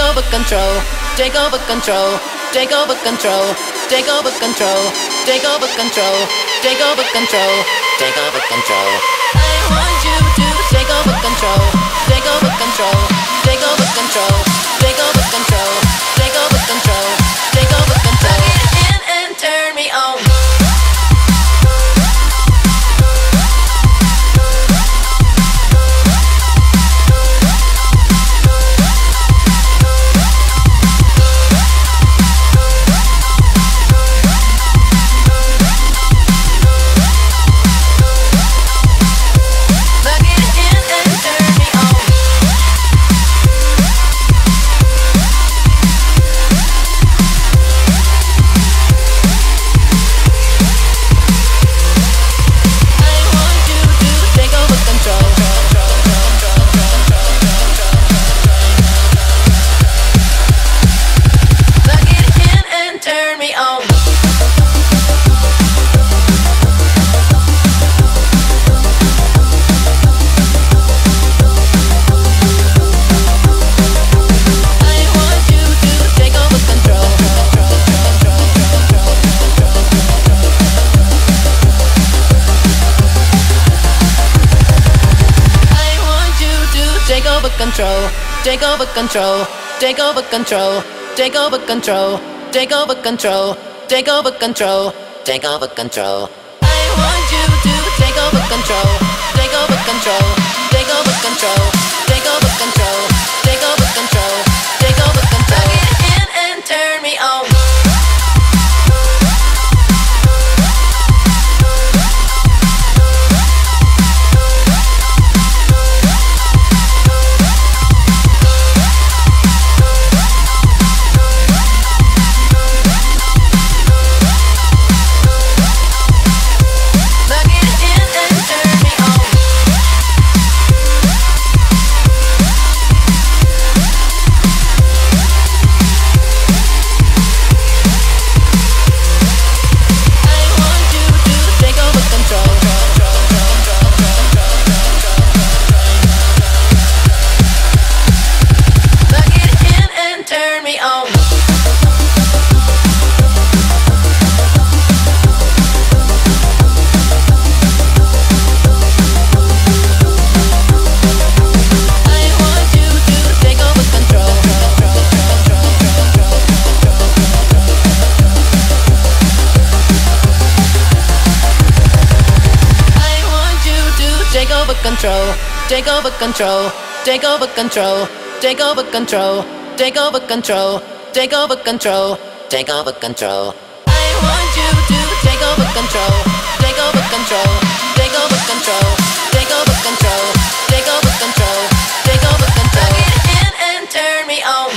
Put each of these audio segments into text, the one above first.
over control, take over control, take over control, take over control, take over control, take over control, take over control. I want you to take over control, take over control, take over control, take over control, take over control, take over control. Plug it in and turn me on. Control, take over control, take over control, take over control, take over control, take over control, take over control. I want you to take over control, take over control, take over control, take over control, take over control, take over control. Plug it in and turn me on. Control, take over control, take over control, take over control, take over control, take over control, take over control. I want you to take over control, take over control, take over control, take over control, take over control, take over control. Plug it in and turn me on.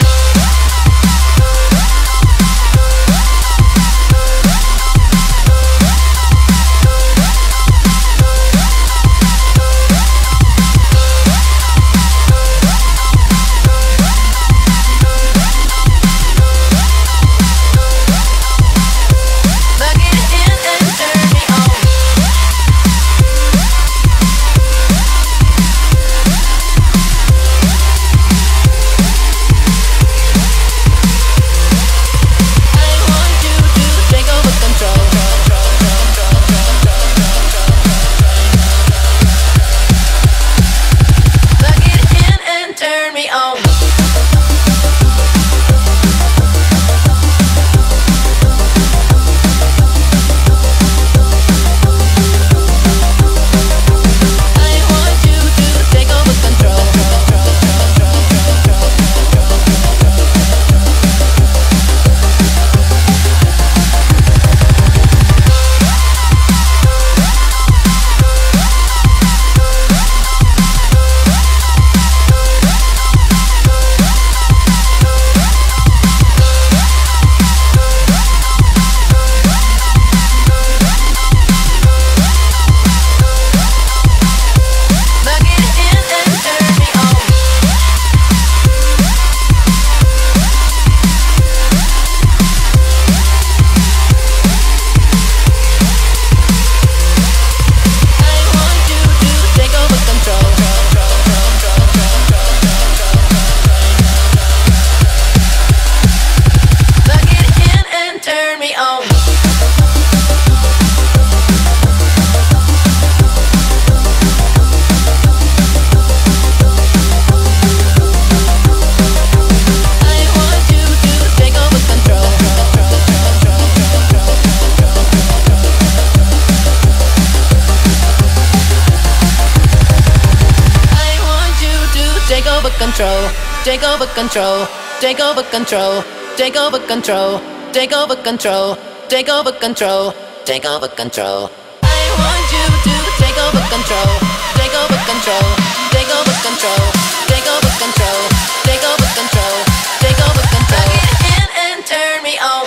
control, take over control, take over control, take over control, take over control, take over control, take over control. I want you to take over control, take over control, take over control, take over control, take over control, take over control. Plug it in and turn me on.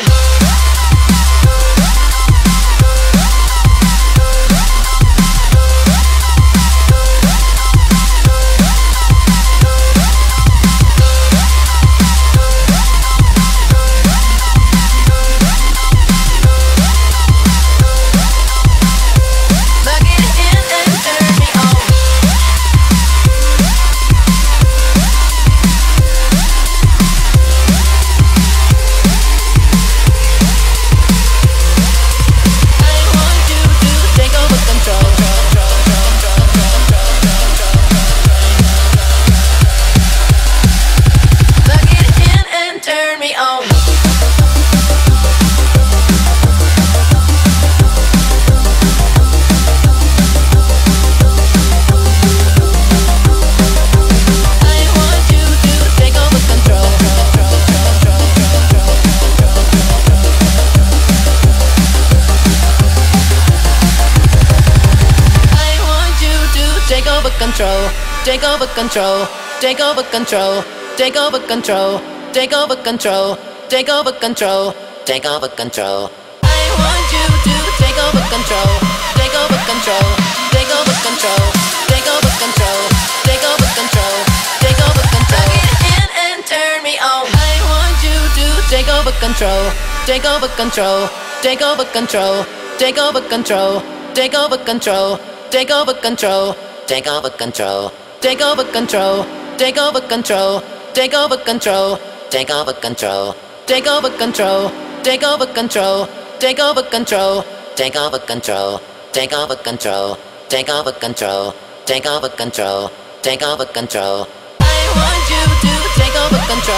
Control, take over control, take over control, take over control, take over control, take over control, take over control. I want you to take over control, take over control, take over control, take over control, take over control, take over control. Plug it in and turn me on. I want you to take over control, take over control, take over control, take over control, take over control, take over control. Take over control, take over control, take over control, take over control, take over control, take over control, take over control, take over control, take over control, take over control, take over control, take over control, take over control. I want you to take over control.